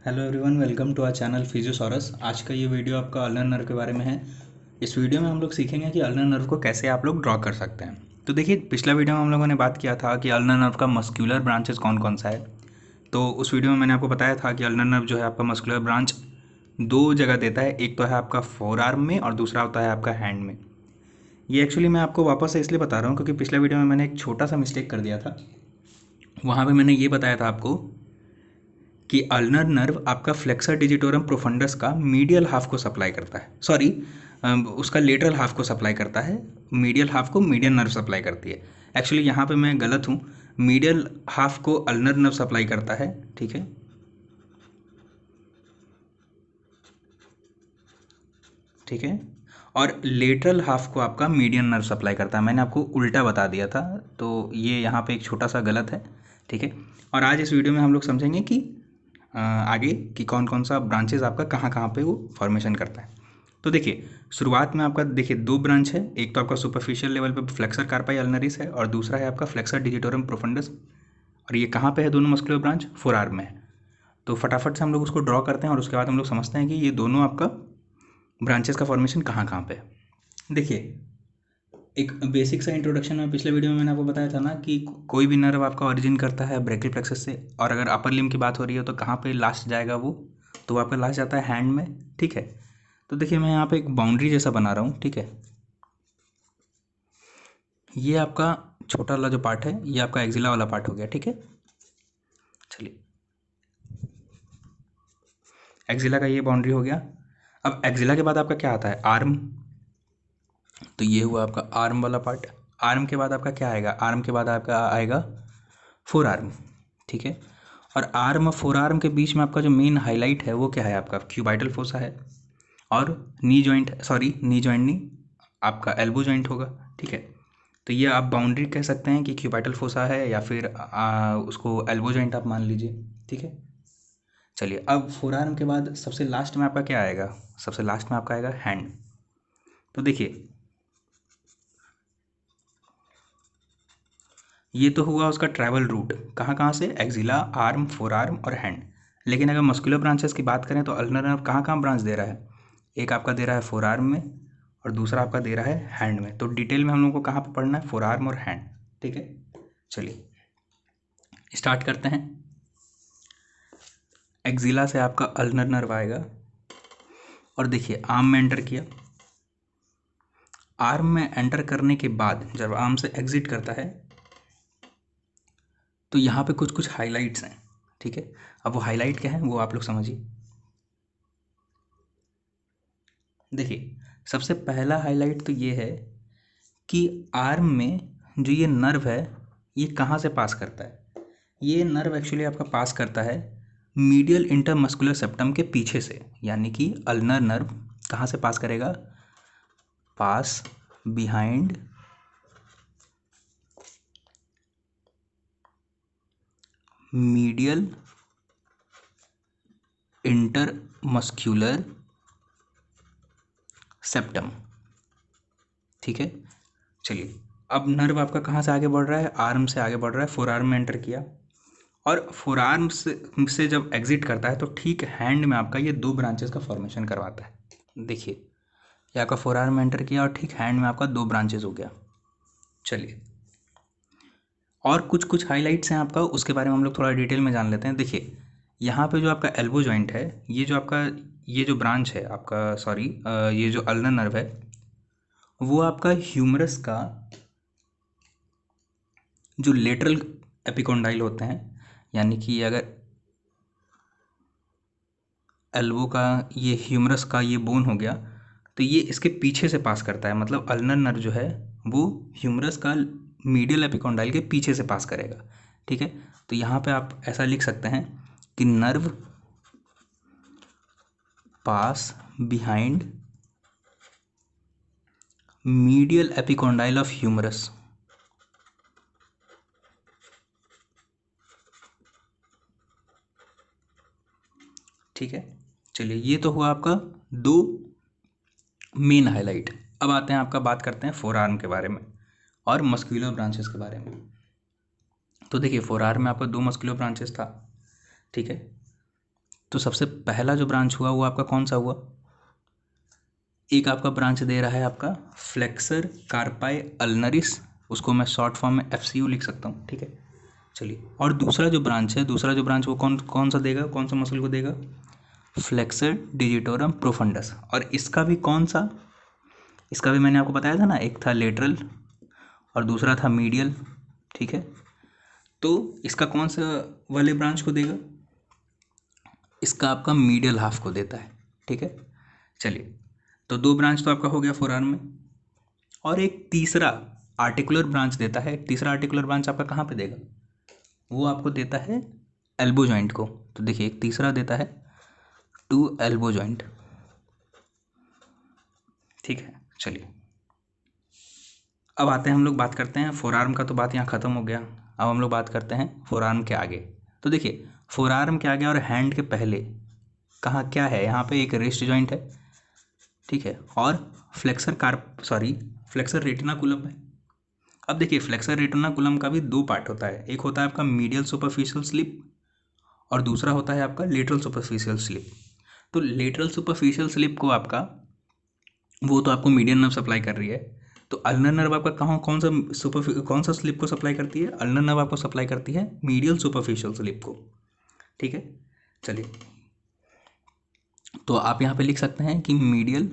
Hello everyone, welcome to our channel Physiosaurus. आज का ये वीडियो आपका अल्नर नर्व के बारे में है। इस वीडियो में हम लोग सीखेंगे कि अल्नर नर्व को कैसे आप लोग ड्रॉ कर सकते हैं। तो देखिए, पिछला वीडियो में हम लोगों ने बात किया था कि अल्नर नर्व का मस्क्यूलर ब्रांचेस कौन कौन सा है। तो उस वीडियो में मैंने आपको बताया था कि अल्नर नर्व जो है आपका मस्कुलर ब्रांच दो जगह देता है। एक तो है आपका फोर आर्म में और दूसरा होता है आपका हैंड में। ये एक्चुअली मैं आपको वापस से इसलिए बता रहा हूँ क्योंकि पिछले वीडियो में मैंने एक छोटा सा मिस्टेक कर दिया था। वहाँ पे मैंने ये बताया था आपको कि अल्नर नर्व आपका फ्लेक्सर डिजिटोरम प्रोफंडस का मीडियल हाफ को सप्लाई करता है, सॉरी उसका लेटरल हाफ को सप्लाई करता है। मीडियल हाफ को मीडियन नर्व सप्लाई करती है। एक्चुअली यहाँ पे मैं गलत हूँ। मीडियल हाफ को अल्नर नर्व सप्लाई करता है, ठीक है। ठीक है। और लेटरल हाफ को आपका मीडियन नर्व सप्लाई करता है। मैंने आपको उल्टा बता दिया था, तो ये यहाँ पे एक छोटा सा गलत है, ठीक है। और आज इस वीडियो में हम लोग समझेंगे कि आगे कि कौन कौन सा ब्रांचेस आपका कहाँ कहाँ पे वो फॉर्मेशन करता है। तो देखिए, शुरुआत में आपका देखिए दो ब्रांच है। एक तो आपका सुपरफिशियल लेवल पे फ्लेक्सर कार्पाई अल्नरिस है और दूसरा है आपका फ्लेक्सर डिजिटोरम प्रोफंडस। और ये कहाँ पे है दोनों मस्कुलर ब्रांच? फोर आर्म में है। तो फटाफट से हम लोग उसको ड्रॉ करते हैं और उसके बाद हम लोग समझते हैं कि ये दोनों आपका ब्रांचेस का फॉर्मेशन कहाँ कहाँ पे है। देखिए, एक बेसिक सा इंट्रोडक्शन में पिछले वीडियो में मैंने आपको बताया था ना कि कोई भी नर्व आपका ओरिजिन करता है ब्रेकियल प्लेक्सस से, और अगर अपर लिम्ब की बात हो रही है तो कहाँ पे लास्ट जाएगा वो? तो वो आपका लास्ट जाता है हैंड में, ठीक है। तो देखिए, मैं यहाँ पे एक बाउंड्री जैसा बना रहा हूँ, ठीक है। ये आपका छोटा वाला जो पार्ट है ये आपका एक्जिला वाला पार्ट हो गया, ठीक है। चलिए, एक्जिला का ये बाउंड्री हो गया। अब एक्जिला के बाद आपका क्या आता है? आर्म। तो ये हुआ आपका आर्म वाला पार्ट। आर्म के बाद आपका क्या आएगा? आर्म के बाद आपका आएगा फोर आर्म, ठीक है। और आर्म और फोर आर्म के बीच में आपका जो मेन हाईलाइट है वो क्या है? आपका क्यूबाइटल फोसा है। और knee joint, sorry knee joint नहीं, आपका एल्बो जॉइंट होगा, ठीक है। तो ये आप बाउंड्री कह सकते हैं कि क्यूबाइटल फोसा है या फिर उसको एल्बो जॉइंट आप मान लीजिए, ठीक है। चलिए, अब फोर आर्म के बाद सबसे लास्ट में आपका क्या आएगा? सबसे लास्ट में आपका आएगा हैंड। तो देखिए, ये तो हुआ उसका ट्रैवल रूट, कहाँ कहाँ से? एक्जिला, आर्म, फोर आर्म और हैंड। लेकिन अगर मस्कुलर ब्रांचेस की बात करें तो अल्नर नर्व कहाँ कहाँ ब्रांच दे रहा है? एक आपका दे रहा है फोर आर्म में और दूसरा आपका दे रहा है हैंड में। तो डिटेल में हम लोग को कहाँ पर पढ़ना है? फोर आर्म और हैंड, ठीक है। चलिए, स्टार्ट करते हैं। एक्जिला से आपका अल्नर नर्व आएगा और देखिए आर्म में एंटर किया। आर्म में एंटर करने के बाद जब आर्म से एग्जिट करता है तो यहाँ पे कुछ कुछ हाइलाइट्स हैं, ठीक है। अब वो हाईलाइट क्या है वो आप लोग समझिए। देखिए, सबसे पहला हाईलाइट तो ये है कि आर्म में जो ये नर्व है ये कहाँ से पास करता है? ये नर्व एक्चुअली आपका पास करता है मीडियल इंटरमस्कुलर सेप्टम के पीछे से, यानी कि अल्नर नर्व कहाँ से पास करेगा? पास बिहाइंड मीडियल इंटरमस्क्यूलर सेप्टम, ठीक है। चलिए, अब नर्व आपका कहाँ से आगे बढ़ रहा है? आर्म से आगे बढ़ रहा है। फोर आर्म में एंटर किया और फोर आर्म से जब एग्जिट करता है तो ठीक हैंड में आपका ये दो ब्रांचेस का फॉर्मेशन करवाता है। देखिए, ये आपका फोर आर्म में एंटर किया और ठीक हैंड में आपका दो ब्रांचेस हो गया। चलिए, और कुछ कुछ हाइलाइट्स हैं आपका, उसके बारे में हम लोग थोड़ा डिटेल में जान लेते हैं। देखिए, यहाँ पे जो आपका एल्बो जॉइंट है, ये जो आपका ये जो ब्रांच है आपका, सॉरी ये जो अल्नर नर्व है वो आपका ह्यूमरस का जो लेटरल एपिकोंडाइल होते हैं, यानी कि अगर एल्बो का ये ह्यूमरस का ये बोन हो गया तो ये इसके पीछे से पास करता है। मतलब अल्नर नर्व जो है वो ह्यूमरस का मीडियल एपिकोंडाइल के पीछे से पास करेगा, ठीक है। तो यहाँ पे आप ऐसा लिख सकते हैं कि nerve pass behind medial epicondyle of humerus, ठीक है। चलिए, ये तो हुआ आपका दो मेन हाईलाइट। अब आते हैं आपका, बात करते हैं फोर आर्म के बारे में और मस्कुलर ब्रांचेस के बारे में। तो देखिए, फोर आर्म में आपका दो मस्कुलर ब्रांचेस था, ठीक है। तो सबसे पहला जो ब्रांच हुआ वो आपका कौन सा हुआ? एक आपका ब्रांच दे रहा है आपका फ्लेक्सर कार्पाई अल्नरिस, उसको मैं शॉर्ट फॉर्म में FCU लिख सकता हूँ, ठीक है। चलिए, और दूसरा जो ब्रांच है, दूसरा जो ब्रांच वो कौन कौन सा देगा, कौन सा मसल को देगा? Flexor digitorum profundis. और इसका भी कौन सा? इसका भी मैंने आपको बताया था ना, एक था लेटरल और दूसरा था मीडियल, ठीक है। तो इसका कौन सा वाले ब्रांच को देगा? इसका आपका मीडियल हाफ को देता है, ठीक है। चलिए, तो दो ब्रांच तो आपका हो गया फोर आर्म में, और एक तीसरा आर्टिकुलर ब्रांच देता है। तीसरा आर्टिकुलर ब्रांच आपका कहाँ पे देगा? वो आपको देता है एल्बो जॉइंट को। तो देखिए, एक तीसरा देता है टू एल्बो जॉइंट, ठीक है। चलिए, अब आते हैं हम लोग बात करते हैं फोर आर्म का, तो बात यहाँ ख़त्म हो गया। अब हम लोग बात करते हैं फोर आर्म के आगे। तो देखिए, फोर आर्म के आगे और हैंड के पहले कहाँ क्या है? यहाँ पे एक रिस्ट जॉइंट है, ठीक है, और फ्लेक्सर रेटिनाकुलम है। अब देखिए, फ्लेक्सर रेटिनाकुलम का भी दो पार्ट होता है, एक होता है आपका मीडियल सुपरफिशियल स्लिप और दूसरा होता है आपका लेटरल सुपरफिशियल स्लिप। तो लेटरल सुपरफिशियल स्लिप को आपका, वो तो आपको मीडियन नर्व सप्लाई कर रही है, तो अल्नर नर्व आपका कहाँ कौन सा स्लिप को सप्लाई करती है? अल्नर नर्व आपको सप्लाई करती है मीडियल सुपरफिशियल स्लिप को, ठीक है। चलिए, तो आप यहाँ पे लिख सकते हैं कि medial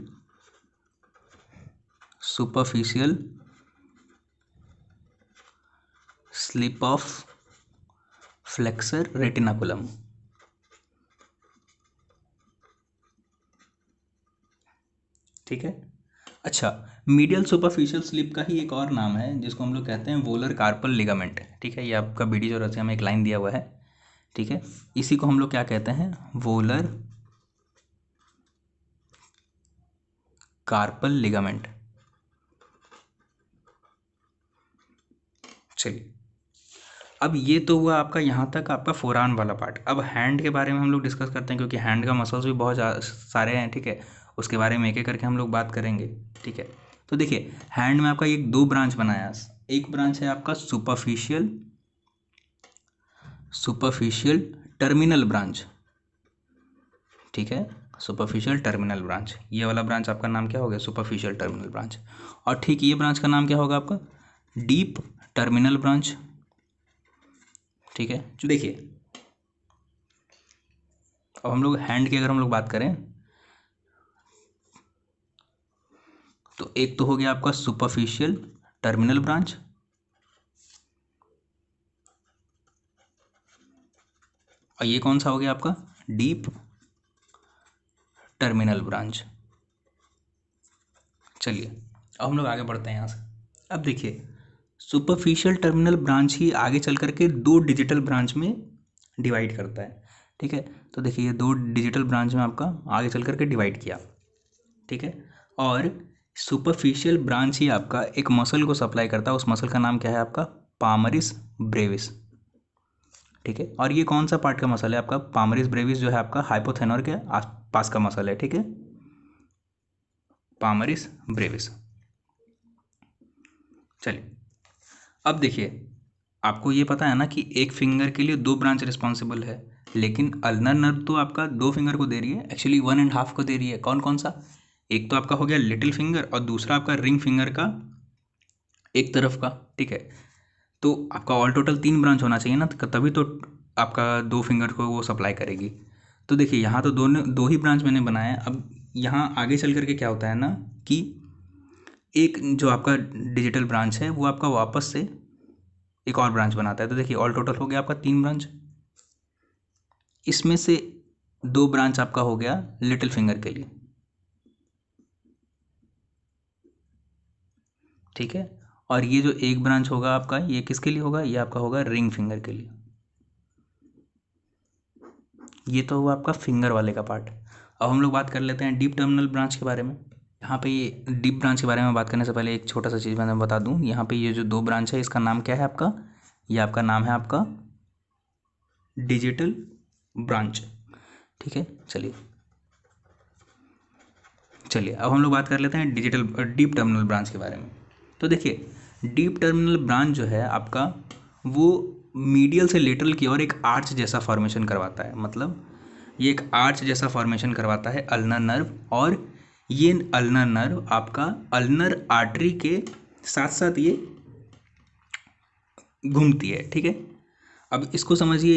superficial slip of flexor retinaculum, ठीक है। अच्छा, मीडियल सुपरफिशियल स्लिप का ही एक और नाम है जिसको हम लोग कहते हैं वोलर कार्पल लिगामेंट, ठीक है। ये आपका बीडी जो रसिया में एक लाइन दिया हुआ है, ठीक है। इसी को हम लोग क्या कहते हैं? Volar carpal ligament. चलिए, अब ये तो हुआ आपका यहाँ तक आपका फोरआर्म वाला पार्ट। अब हैंड के बारे में हम लोग डिस्कस करते हैं, क्योंकि हैंड का मसल्स भी बहुत सारे हैं, ठीक है। उसके बारे में एक एक करके हम लोग बात करेंगे, ठीक है। तो देखिए, हैंड में आपका एक दो ब्रांच बनाया। एक ब्रांच है आपका सुपरफिशियल टर्मिनल ब्रांच, ठीक है। सुपरफिशियल टर्मिनल ब्रांच, ये वाला ब्रांच आपका नाम क्या हो गया? Superficial terminal branch. और ठीक ये ब्रांच का नाम क्या होगा आपका? डीप टर्मिनल ब्रांच, ठीक है। जो देखिए, अब हम लोग हैंड की अगर हम लोग बात करें, तो एक तो हो गया आपका सुपरफिशियल टर्मिनल ब्रांच, और ये कौन सा हो गया आपका? Deep terminal branch. चलिए, अब हम लोग आगे बढ़ते हैं यहाँ से। अब देखिए, सुपरफिशियल टर्मिनल ब्रांच ही आगे चल करके दो डिजिटल ब्रांच में डिवाइड करता है, ठीक है। तो देखिए, ये दो डिजिटल ब्रांच में आपका आगे चल करके डिवाइड किया, ठीक है। और सुपरफिशियल ब्रांच ही आपका एक मसल को सप्लाई करता है, उस मसल का नाम क्या है आपका? पामरिस ब्रेविस, ठीक है। और ये कौन सा पार्ट का मसल है आपका? पामरिस ब्रेविस जो है आपका हाइपोथेनर के आसपास का मसल है, ठीक है, पामरिस ब्रेविस। चलिए, अब देखिए, आपको ये पता है ना कि एक फिंगर के लिए दो ब्रांच रिस्पॉन्सिबल है, लेकिन अल्नर नर्व तो आपका दो फिंगर को दे रही है, एक्चुअली 1.5 को दे रही है। कौन कौन सा? एक तो आपका हो गया लिटिल फिंगर और दूसरा आपका रिंग फिंगर का एक तरफ का, ठीक है। तो आपका ऑल टोटल 3 ब्रांच होना चाहिए ना, तो तभी तो आपका दो फिंगर को वो सप्लाई करेगी। तो देखिए, यहाँ तो दोनों दो ही ब्रांच मैंने बनाया है। अब यहाँ आगे चल करके क्या होता है ना कि एक जो आपका डिजिटल ब्रांच है वो आपका वापस से एक और ब्रांच बनाता है। तो देखिए, ऑल टोटल हो गया आपका 3 ब्रांच, इसमें से 2 ब्रांच आपका हो गया लिटिल फिंगर के लिए, ठीक है। और ये जो एक ब्रांच होगा आपका, ये किसके लिए होगा? ये आपका होगा रिंग फिंगर के लिए। ये तो हुआ आपका फिंगर वाले का पार्ट। अब हम लोग बात कर लेते हैं डीप टर्मिनल ब्रांच के बारे में। यहाँ पे ये डीप ब्रांच के बारे में बात करने से पहले एक छोटा सा चीज़ मैं बता दूँ। यहाँ पे ये जो दो ब्रांच है, इसका नाम क्या है आपका? ये आपका नाम है आपका डिजिटल ब्रांच, ठीक है। चलिए, अब हम लोग बात कर लेते हैं डीप टर्मिनल ब्रांच के बारे में। तो देखिए, डीप टर्मिनल ब्रांच जो है आपका, वो मीडियल से लेटरल की ओर एक आर्च जैसा फॉर्मेशन करवाता है। मतलब ये एक आर्च जैसा फॉर्मेशन करवाता है अल्नर नर्व, और ये अल्नर नर्व आपका अल्नर आर्टरी के साथ साथ ये घूमती है, ठीक है। अब इसको समझिए,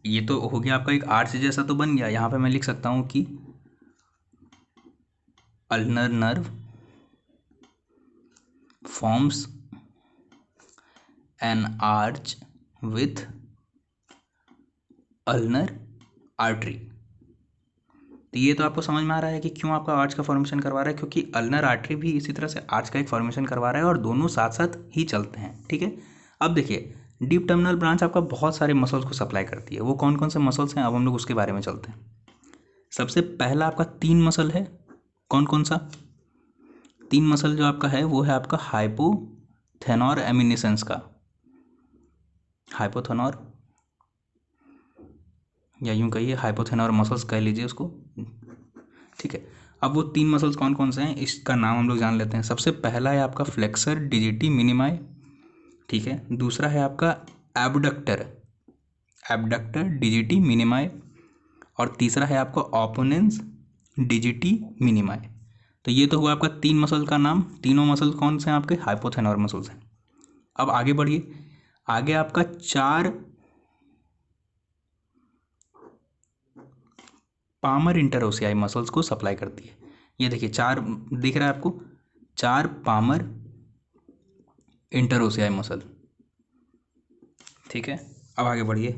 ये तो हो गया आपका एक आर्च जैसा तो बन गया। यहाँ पे मैं लिख सकता हूँ कि ulnar nerve forms an arch with ulnar artery. तो ये तो आपको समझ में आ रहा है कि क्यों आपका आर्च का फॉर्मेशन करवा रहा है, क्योंकि अल्नर आर्टरी भी इसी तरह से आर्च का एक फॉर्मेशन करवा रहा है और दोनों साथ साथ ही चलते हैं, ठीक है। अब देखिए, डीप टर्मिनल ब्रांच आपका बहुत सारे मसल्स को सप्लाई करती है। वो कौन कौन से मसल्स हैं, अब हम लोग उसके बारे में चलते हैं। सबसे पहला आपका 3 मसल है। कौन कौन सा 3 मसल जो आपका है, वो है आपका हाइपोथेनोर एमिनिसेंस का, हाइपोथेनोर या यूं कहिए हाइपोथेनोर मसल्स कह लीजिए उसको, ठीक है। अब वो 3 मसल्स कौन कौन से हैं, इसका नाम हम लोग जान लेते हैं। सबसे पहला है आपका फ्लेक्सर डिजिटी मिनिमाई, ठीक है। दूसरा है आपका एबडक्टर, एबडक्टर डिजिटी मिनिमाई, और तीसरा है आपका ओपोनेंस डिजिटी मिनिमाई। तो ये तो हुआ आपका 3 मसल का नाम। तीनों मसल कौन से हैं आपके, हाइपोथेनोर मसल्स हैं। अब आगे बढ़िए, आगे आपका 4 पामर इंटरोसियाई मसल्स को सप्लाई करती है। ये देखिए 4 दिख रहा है आपको, 4 पामर इंटरोसियाई मसल, ठीक है। अब आगे बढ़िए,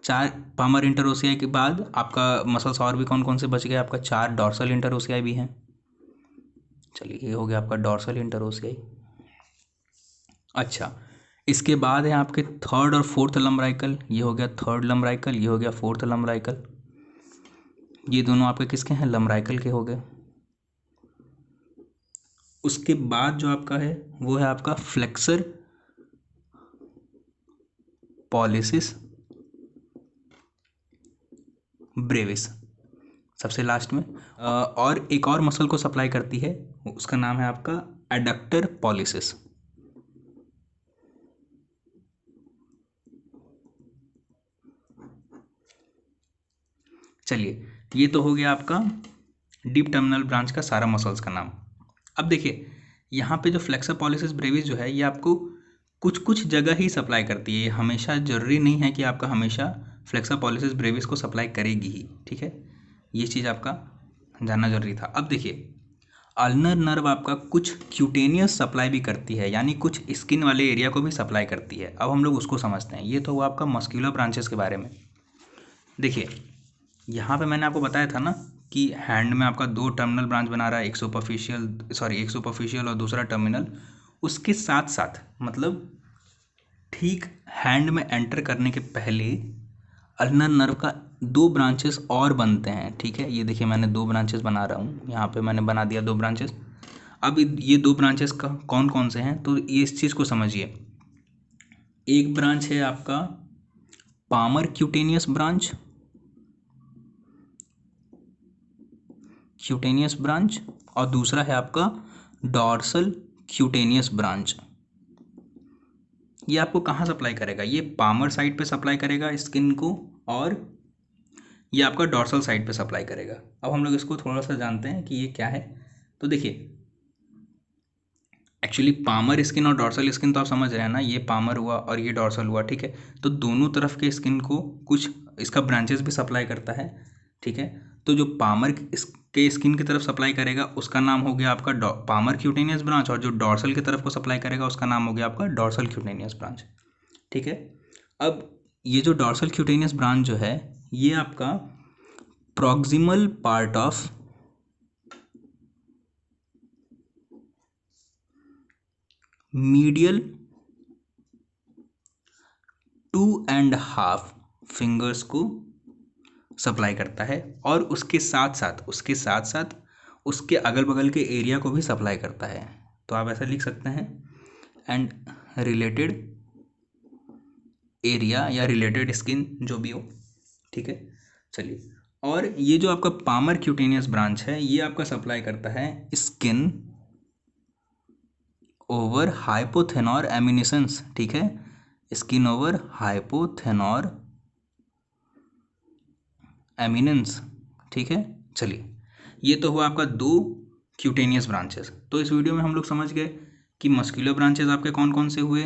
4 पामर इंटरोसियाई के बाद आपका मसल्स और भी कौन कौन से बच गए, आपका 4 डॉर्सल इंटरोसियाई भी हैं। चलिए, ये हो गया आपका डॉर्सल इंटरोसियाई। अच्छा, इसके बाद है आपके 3rd और 4th लंबराइकल। ये हो गया 3rd लंबराइकल, ये हो गया 4th लंबराइकल। ये दोनों आपके किसके हैं, लंबराइकल के हो गए। उसके बाद जो आपका है वो है आपका फ्लेक्सर पॉलिसिस ब्रेविस, सबसे लास्ट में। और एक और मसल को सप्लाई करती है, उसका नाम है आपका एडक्टर पॉलिसिस। चलिए, ये तो हो गया आपका डीप टर्मिनल ब्रांच का सारा मसल्स का नाम। अब देखिए, यहाँ पे जो फ्लेक्सर पॉलिसिस ब्रेविस जो है, ये आपको कुछ कुछ जगह ही सप्लाई करती है। ये हमेशा ज़रूरी नहीं है कि आपका हमेशा फ्लेक्सर पॉलिसिस ब्रेविस को सप्लाई करेगी ही, ठीक है। ये चीज़ आपका जानना जरूरी था। अब देखिए, अल्नर नर्व आपका कुछ क्यूटेनियस सप्लाई भी करती है, यानी कुछ स्किन वाले एरिया को भी सप्लाई करती है। अब हम लोग उसको समझते हैं। ये तो हुआ आपका मस्क्यूलर ब्रांचेस के बारे में। देखिए, यहाँ पे मैंने आपको बताया था ना कि हैंड में आपका 2 टर्मिनल ब्रांच बना रहा है, एक सुपरफिशियल और दूसरा टर्मिनल। उसके साथ साथ मतलब ठीक हैंड में एंटर करने के पहले अल्नर नर्व का 2 ब्रांचेस और बनते हैं, ठीक है। ये देखिए, मैंने 2 ब्रांचेस बना रहा हूँ, यहाँ पे मैंने बना दिया 2 ब्रांचेस। अब ये 2 ब्रांचेस का कौन कौन से हैं, तो ये इस चीज़ को समझिए। एक ब्रांच है आपका palmar cutaneous branch, cutaneous branch, और दूसरा है आपका डॉर्सल क्यूटेनियस ब्रांच। ये आपको कहाँ सप्लाई करेगा, ये पामर साइड पे सप्लाई करेगा स्किन को, और ये आपका डॉर्सल साइड पे सप्लाई करेगा। अब हम लोग इसको थोड़ा सा जानते हैं कि ये क्या है। तो देखिए, एक्चुअली पामर स्किन और डॉर्सल स्किन तो आप समझ रहे हैं ना, ये पामर हुआ और ये डॉर्सल हुआ, ठीक है। तो दोनों तरफ के स्किन को कुछ इसका ब्रांचेस भी सप्लाई करता है, ठीक है। तो जो पामर के स्किन की तरफ सप्लाई करेगा उसका नाम हो गया आपका पामर क्यूटेनियस ब्रांच, और जो डॉर्सल की तरफ को सप्लाई करेगा उसका नाम हो गया आपका डॉर्सल क्यूटेनियस ब्रांच, ठीक है। अब ये जो डॉर्सल क्यूटेनियस ब्रांच जो है, ये आपका proximal part of medial 2.5 fingers को सप्लाई करता है, और उसके साथ साथ उसके अगल बगल के एरिया को भी सप्लाई करता है। तो आप ऐसा लिख सकते हैं, एंड रिलेटेड एरिया या रिलेटेड स्किन जो भी हो, ठीक है। चलिए, और ये जो आपका पामर क्यूटेनियस ब्रांच है, ये आपका सप्लाई करता है स्किन ओवर हाइपोथेनोर एमिनिसेंस, ठीक है। स्किन ओवर हाइपोथेनोर एमिनेंस, ठीक है। चलिए, ये तो हुआ आपका 2 क्यूटेनियस ब्रांचेस। तो इस वीडियो में हम लोग समझ गए कि मस्कुलर ब्रांचेस आपके कौन कौन से हुए,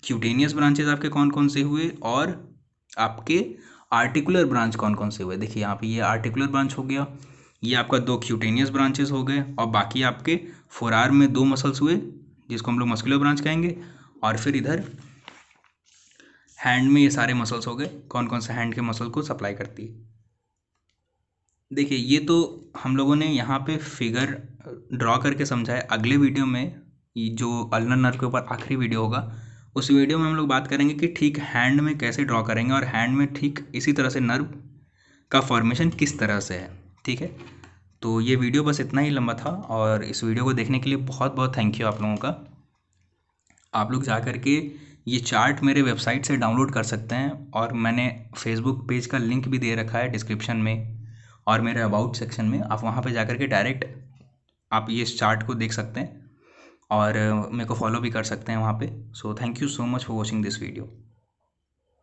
क्यूटेनियस ब्रांचेस आपके कौन कौन से हुए, और आपके आर्टिकुलर ब्रांच कौन कौन से हुए। देखिए यहाँ पे ये आर्टिकुलर ब्रांच हो गया, ये आपका 2 क्यूटेनियस ब्रांचेस हो गए, और बाकी आपके फोरआर्म में 2 मसल्स हुए जिसको हम लोग मस्कुलर ब्रांच कहेंगे, और फिर इधर हैंड में ये सारे मसल्स हो गए, कौन कौन से हैंड के मसल को सप्लाई करती है। देखिए ये तो हम लोगों ने यहाँ पे फिगर ड्रॉ करके समझा है। अगले वीडियो में ये जो अल्नर नर्व के ऊपर आखिरी वीडियो होगा, उस वीडियो में हम लोग बात करेंगे कि ठीक हैंड में कैसे ड्रॉ करेंगे, और हैंड में ठीक इसी तरह से नर्व का फॉर्मेशन किस तरह से है, ठीक है। तो ये वीडियो बस इतना ही लंबा था, और इस वीडियो को देखने के लिए बहुत बहुत थैंक यू आप लोगों का। आप लोग जा कर के ये चार्ट मेरे वेबसाइट से डाउनलोड कर सकते हैं, और मैंने फेसबुक पेज का लिंक भी दे रखा है डिस्क्रिप्शन में और मेरे अबाउट सेक्शन में। आप वहाँ पे जा कर के डायरेक्ट आप ये चार्ट को देख सकते हैं, और मेरे को फॉलो भी कर सकते हैं वहाँ पे। So thank you so much for watching this video.